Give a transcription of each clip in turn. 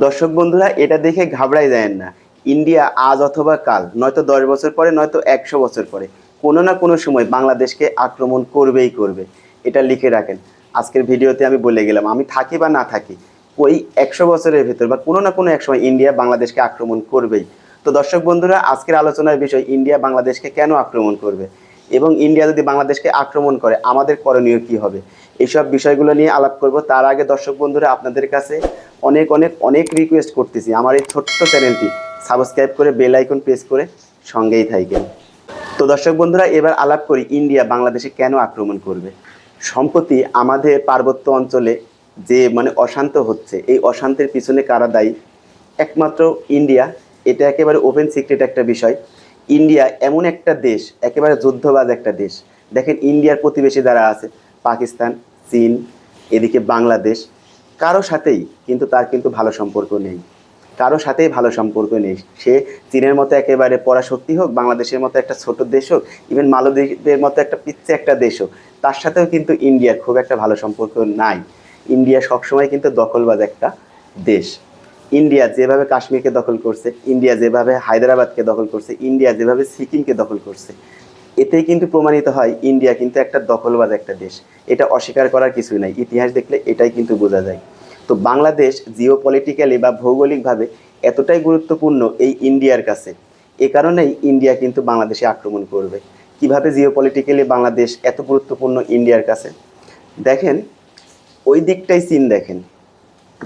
দর্শক বন্ধুরা, এটা দেখে ঘাবড়াই যায় না। ইন্ডিয়া আজ অথবা কাল, নয়তো 10 বছর পরে, নয়তো 100 বছর পরে কোনো না কোনো সময় বাংলাদেশকে আক্রমণ করবেই করবে। এটা লিখে রাখেন। আজকের ভিডিওতে আমি বলে গেলাম, আমি থাকি বা না থাকি, ওই 100 বছরের ভেতর বা কোনো না কোনো এক সময় ইন্ডিয়া বাংলাদেশকে আক্রমণ করবেই। তো দর্শক বন্ধুরা, আজকের আলোচনার বিষয় ইন্ডিয়া বাংলাদেশকে কেন আক্রমণ করবে, এবং ইন্ডিয়া যদি বাংলাদেশকে আক্রমণ করে আমাদের করণীয় কি হবে, এইসব বিষয়গুলো নিয়ে আলাপ করব। তার আগে দর্শক বন্ধুরা, আপনাদের কাছে অনেক অনেক অনেক রিকোয়েস্ট করতেছি, আমার এই ছোট্ট চ্যানেলটি সাবস্ক্রাইব করে বেল আইকন প্রেস করে সঙ্গেই থাকেন। তো দর্শক বন্ধুরা, এবার আলাপ করি ইন্ডিয়া বাংলাদেশে কেন আক্রমণ করবে। সম্প্রতি আমাদের পার্বত্য অঞ্চলে যে অশান্ত হচ্ছে, এই অশান্তির পিছনে কারা দায়ী? একমাত্র ইন্ডিয়া। এটা একেবারে ওপেন সিক্রেট একটা বিষয়। ইন্ডিয়া এমন একটা দেশ, একেবারে যুদ্ধবাজ একটা দেশ। দেখেন, ইন্ডিয়ার প্রতিবেশী যারা আছে, পাকিস্তান, চীন, এদিকে বাংলাদেশ, কারো সাথেই কিন্তু তার কিন্তু ভালো সম্পর্ক নেই। কারো সাথেই ভালো সম্পর্ক নেই। সে চীনের মতো একেবারে পরাশক্তি হোক, বাংলাদেশের মতো একটা ছোট দেশ হোক, ইভেন মালদ্বীপের মতো একটা পিচ্ছে একটা দেশ হোক, তার সাথেও কিন্তু ইন্ডিয়ার খুব একটা ভালো সম্পর্ক নাই। ইন্ডিয়া সবসময় কিন্তু দখলবাজ একটা দেশ। ইন্ডিয়া যেভাবে কাশ্মীরকে দখল করছে, ইন্ডিয়া যেভাবে হায়দ্রাবাদকে দখল করছে, ইন্ডিয়া যেভাবে সিকিমকে দখল করছে, এতেই কিন্তু প্রমাণিত হয় ইন্ডিয়া কিন্তু একটা দখলবাজ একটা দেশ। এটা অস্বীকার করার কিছুই নাই, ইতিহাস দেখলে এটাই কিন্তু বোঝা যায়। তো বাংলাদেশ জিওপলিটিক্যালি বা ভৌগোলিকভাবে এতটাই গুরুত্বপূর্ণ এই ইন্ডিয়ার কাছে, এ কারণেই ইন্ডিয়া কিন্তু বাংলাদেশে আক্রমণ করবে। কিভাবে জিওপলিটিক্যালি বাংলাদেশ এত গুরুত্বপূর্ণ ইন্ডিয়ার কাছে? দেখেন, ওই দিকটাই চীন। দেখেন,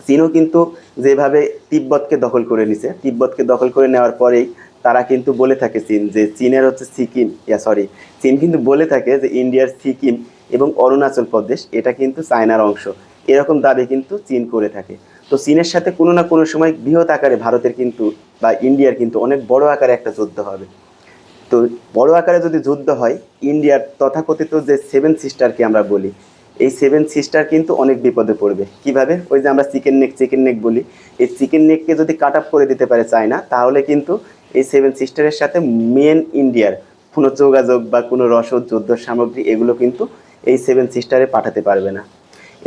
চীনও কিন্তু যেভাবে তিব্বতকে দখল করে নিছে, তিব্বতকে দখল করে নেওয়ার পরেই তারা কিন্তু বলে থাকে চীন যে চীনের হচ্ছে সিকিম, চীন কিন্তু বলে থাকে যে ইন্ডিয়ার সিকিম এবং অরুণাচল প্রদেশ এটা কিন্তু চায়নার অংশ। এরকম দাবি কিন্তু চীন করে থাকে। তো চীনের সাথে কোনো না কোনো সময় বৃহৎ আকারে ভারতের কিন্তু বা ইন্ডিয়ার কিন্তু অনেক বড় আকারে একটা যুদ্ধ হবে। তো বড় আকারে যদি যুদ্ধ হয়, ইন্ডিয়ার তথাকথিত যে 7 সিস্টারকে আমরা বলি, এই 7 সিস্টার কিন্তু অনেক বিপদে পড়বে। কিভাবে? ওই যে আমরা চিকেন নেক বলি, এই চিকেন নেককে যদি কাট আপ করে দিতে পারে চায়না, তাহলে কিন্তু এই 7 সিস্টারের সাথে মেন ইন্ডিয়ার কোনো যোগাযোগ বা কোনো রসদ, যুদ্ধ সামগ্রী এগুলো কিন্তু এই 7 সিস্টারে পাঠাতে পারবে না।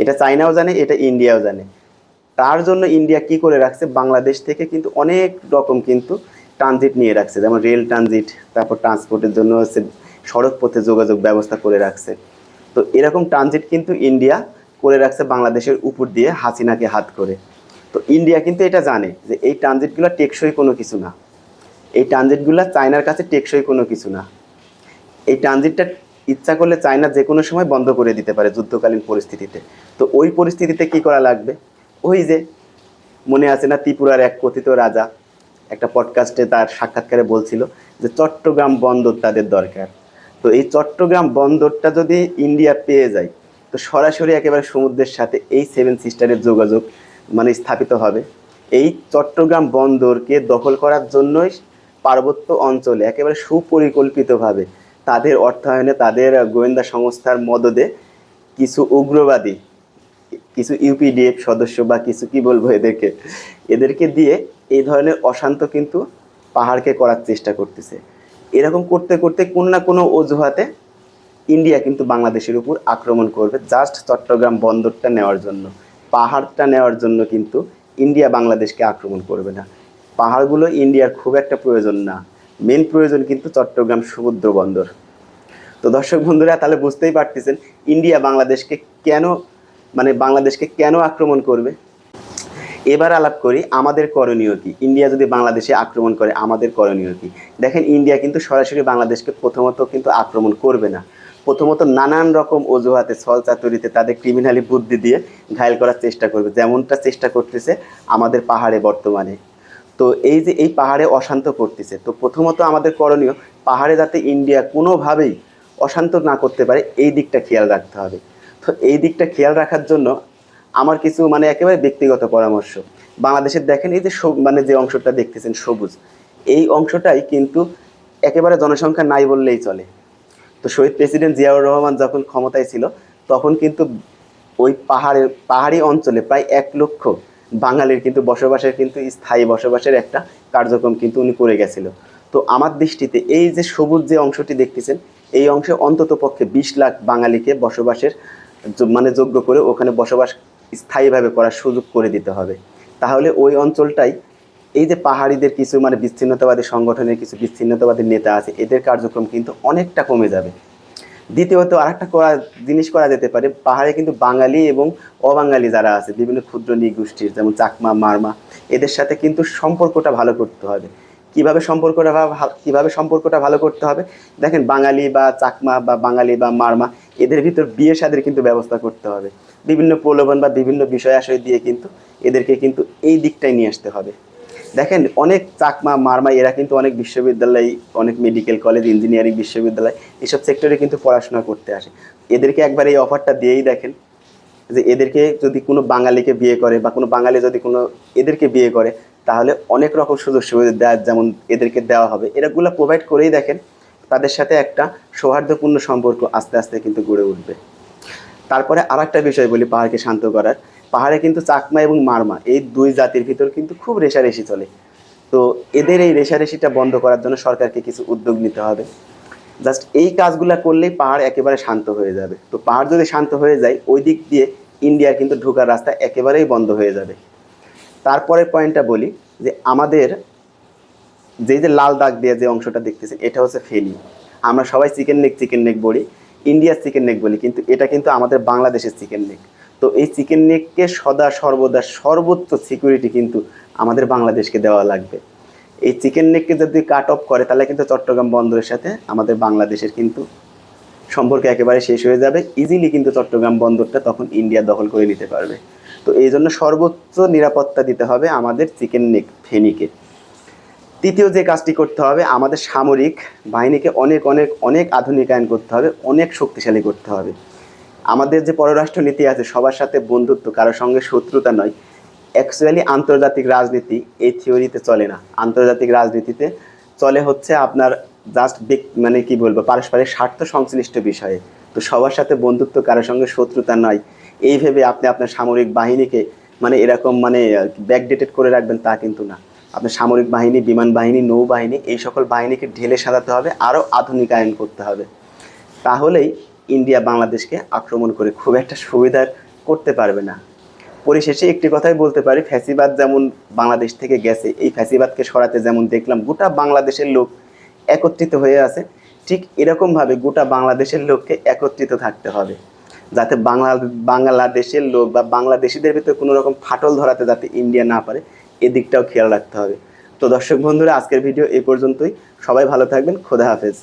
এটা চায়নাও জানে, এটা ইন্ডিয়াও জানে। তার জন্য ইন্ডিয়া কি করে রাখছে, বাংলাদেশ থেকে কিন্তু অনেক রকম কিন্তু ট্রানজিট নিয়ে রাখছে, যেমন রেল ট্রানজিট, তারপর ট্রান্সপোর্টের জন্য হচ্ছে সড়ক পথে যোগাযোগ ব্যবস্থা করে রাখছে। তো এরকম ট্রানজিট কিন্তু ইন্ডিয়া করে রাখছে বাংলাদেশের উপর দিয়ে, হাসিনাকে হাত করে। তো ইন্ডিয়া কিন্তু এটা জানে যে এই ট্রানজিটগুলো টেকসই কোনো কিছু না, এই ট্রানজিটগুলো চায়নার কাছে টেকসই কোনো কিছু না। এই ট্রানজিটটা ইচ্ছা করলে চায়না যে কোনো সময় বন্ধ করে দিতে পারে যুদ্ধকালীন পরিস্থিতিতে। তো ওই পরিস্থিতিতে কি করা লাগবে? ওই যে মনে আছে না, ত্রিপুরার এক কথিত রাজা একটা পডকাস্টে তার সাক্ষাৎকারে বলছিল যে চট্টগ্রাম বন্দর তাদের দরকার। তো এই চট্টগ্রাম বন্দরটা যদি ইন্ডিয়া পেয়ে যায়, তো সরাসরি একেবারে সমুদ্রের সাথে এই 7 সিস্টারের যোগাযোগ স্থাপিত হবে। এই চট্টগ্রাম বন্দরকে দখল করার জন্যই পার্বত্য অঞ্চলে একেবারে সুপরিকল্পিতভাবে তাদের অর্থায়নে, তাদের গোয়েন্দা সংস্থার মদদে কিছু উগ্রবাদী, কিছু ইউপিডিএফ সদস্য বা কিছু কি বলবো এদেরকে দিয়ে এই ধরনের অশান্ত কিন্তু পাহাড়কে করার চেষ্টা করতেছে। এরকম করতে করতে কোনো না কোনো অজুহাতে ইন্ডিয়া কিন্তু বাংলাদেশের উপর আক্রমণ করবে, জাস্ট চট্টগ্রাম বন্দরটা নেওয়ার জন্য, পাহাড়টা নেওয়ার জন্য কিন্তু ইন্ডিয়া বাংলাদেশকে আক্রমণ করবে না। পাহাড়গুলো ইন্ডিয়ার খুব একটা প্রয়োজন না, মেন প্রয়োজন কিন্তু চট্টগ্রাম সমুদ্র বন্দর। তো দর্শক বন্ধুরা, তাহলে বুঝতেই পারতেছেন ইন্ডিয়া বাংলাদেশকে কেন বাংলাদেশকে কেন আক্রমণ করবে। এবার আলাপ করি আমাদের করণীয় কি। ইন্ডিয়া যদি বাংলাদেশে আক্রমণ করে আমাদের করণীয় কি। দেখেন, ইন্ডিয়া কিন্তু সরাসরি বাংলাদেশকে প্রথমত কিন্তু আক্রমণ করবে না। প্রথমত নানান রকম অজুহাতে, ছলচাতুরিতে, তাদের ক্রিমিনালি বুদ্ধি দিয়ে ঘায়েল করার চেষ্টা করবে, যেমনটা চেষ্টা করতেছে আমাদের পাহাড়ে বর্তমানে। তো এই যে এই পাহাড়ে অশান্ত করতেছে, তো প্রথমত আমাদের করণীয় পাহাড়ে যাতে ইন্ডিয়া কোনোভাবেই অশান্ত না করতে পারে, এই দিকটা খেয়াল রাখতে হবে। তো এই দিকটা খেয়াল রাখার জন্য আমার কিছু একেবারে ব্যক্তিগত পরামর্শ। বাংলাদেশের দেখেন, এই যে যে অংশটা দেখতেছেন সবুজ, এই অংশটাই কিন্তু একেবারে জনসংখ্যা নাই বললেই চলে। তো শহীদ প্রেসিডেন্ট জিয়াউর রহমান যখন ক্ষমতায় ছিল, তখন কিন্তু ওই পাহাড়ি অঞ্চলে প্রায় 1 লক্ষ বাঙালির কিন্তু বসবাসের কিন্তু স্থায়ী বসবাসের একটা কার্যক্রম কিন্তু উনি করে গেছিল। তো আমার দৃষ্টিতে এই যে সবুজ যে অংশটি দেখতেছেন, এই অংশে অন্তত পক্ষে 20 লাখ বাঙালিকে বসবাসের যোগ্য করে ওখানে বসবাস স্থায়ীভাবে করার সুযোগ করে দিতে হবে। তাহলে ওই অঞ্চলটাই এই যে পাহাড়িদের কিছু মানে বিচ্ছিন্নতাবাদী সংগঠনের কিছু বিচ্ছিন্নতাবাদী নেতা আছে, এদের কার্যক্রম কিন্তু অনেকটা কমে যাবে। দ্বিতীয়ত আরেকটা জিনিস করা যেতে পারে, পাহাড়ে কিন্তু বাঙালি এবং অবাঙালি যারা আছে বিভিন্ন ক্ষুদ্র নৃগোষ্ঠীর যেমন চাকমা, মারমা, এদের সাথে কিন্তু সম্পর্কটা ভালো করতে হবে। কিভাবে সম্পর্কটা ভালো করতে হবে? দেখেন, বাঙালি বা চাকমা বা বাঙালি বা মারমা এদের ভিতর বিয়ে শাদীর কিন্তু ব্যবস্থা করতে হবে। বিভিন্ন প্রলোভন বা বিভিন্ন বিষয় আশয় দিয়ে কিন্তু এদেরকে কিন্তু এই দিকটাই নিয়ে আসতে হবে। দেখেন, অনেক চাকমা, মারমা এরা কিন্তু অনেক বিশ্ববিদ্যালয়, অনেক মেডিকেল কলেজ, ইঞ্জিনিয়ারিং বিশ্ববিদ্যালয় এসব সেক্টরে কিন্তু পড়াশোনা করতে আসে। এদেরকে একবার এই অফারটা দিয়েই দেখেন যে এদেরকে যদি কোনো বাঙালিকে বিয়ে করে বা কোনো বাঙালি যদি কোনো এদেরকে বিয়ে করে, তাহলে অনেক রকম সুযোগ সুবিধা দেওয়া যেমন এদেরকে দেওয়া হবে, এরাগুলো প্রোভাইড করেই দেখেন তাদের সাথে একটা সৌহার্দ্যপূর্ণ সম্পর্ক আস্তে আস্তে কিন্তু গড়ে উঠবে। তারপরে আর একটা বিষয় বলি পাহাড়কে শান্ত করার। পাহাড়ে কিন্তু চাকমা এবং মারমা এই দুই জাতির ভিতর কিন্তু খুব রেষারেষি চলে। তো এদের এই রেষারেষিটা বন্ধ করার জন্য সরকারকে কিছু উদ্যোগ নিতে হবে। জাস্ট এই কাজগুলো করলেই পাহাড় একেবারে শান্ত হয়ে যাবে। তো পাহাড় যদি শান্ত হয়ে যায়, ওই দিক দিয়ে ইন্ডিয়ার কিন্তু ঢোকার রাস্তা একেবারেই বন্ধ হয়ে যাবে। তারপরের পয়েন্টটা বলি যে আমাদের যে লাল দাগ দিয়ে যে অংশটা দেখতেছেন, এটা হচ্ছে ফেনী। আমরা সবাই চিকেন নেক বলি, ইন্ডিয়ার চিকেন নেক বলি, কিন্তু এটা কিন্তু আমাদের বাংলাদেশের চিকেন নেক। তো এই চিকেন নেককে সদা সর্বদা সর্বোচ্চ সিকিউরিটি কিন্তু আমাদের বাংলাদেশকে দেওয়া লাগবে। এই চিকেন নেককে যদি কাট অফ করে, তাহলে কিন্তু চট্টগ্রাম বন্দরের সাথে আমাদের বাংলাদেশের কিন্তু সম্পর্ক একেবারে শেষ হয়ে যাবে। ইজিলি কিন্তু চট্টগ্রাম বন্দরটা তখন ইন্ডিয়া দখল করে নিতে পারবে। তো এই জন্য সর্বোচ্চ নিরাপত্তা দিতে হবে আমাদের চিকেন নেক ফেনীকে। তৃতীয় যে কাজটি করতে হবে, আমাদের সামরিক বাহিনীকে অনেক অনেক অনেক আধুনিকায়ন করতে হবে, অনেক শক্তিশালী করতে হবে। আমাদের যে পররাষ্ট্র নীতি আছে, সবার সাথে বন্ধুত্ব, কারোর সঙ্গে শত্রুতা নয়। অ্যাকচুয়ালি আন্তর্জাতিক রাজনীতি এই থিওরিতে চলে না। আন্তর্জাতিক রাজনীতিতে চলে হচ্ছে আপনার জাস্ট মানে কি বলবো, পারস্পরিক স্বার্থ সংশ্লিষ্ট বিষয়ে। তো সবার সাথে বন্ধুত্ব, কারোর সঙ্গে শত্রুতা নয়, এই ভেবে আপনি আপনার সামরিক বাহিনীকে মানে এরকম মানে ব্যাকডেটেড করে রাখবেন তা কিন্তু না। আপনার সামরিক বাহিনী, বিমান বাহিনী, নৌবাহিনী এই সকল বাহিনীকে ঢেলে সাজাতে হবে, আরও আধুনিকায়ন করতে হবে। তাহলেই ইন্ডিয়া বাংলাদেশকে আক্রমণ করে খুব একটা সুবিধা করতে পারবে না। পরিশেষে একটি কথাই বলতে পারি, ফ্যাসিবাদ যেমন বাংলাদেশ থেকে গেছে, এই ফ্যাসিবাদকে সরাতে যেমন দেখলাম গোটা বাংলাদেশের লোক একত্রিত হয়ে আছে, ঠিক এরকমভাবে গোটা বাংলাদেশের লোককে একত্রিত থাকতে হবে, যাতে বাংলাদেশের লোক বা বাংলাদেশিদের ভিতরে কোনো রকম ফাটল ধরাতে যাতে ইন্ডিয়া না পারে, এদিকটাও খেয়াল রাখতে হবে। তো দর্শক বন্ধুরা, আজকের ভিডিও এই পর্যন্তই। সবাই ভালো থাকবেন। খোদা হাফেজ।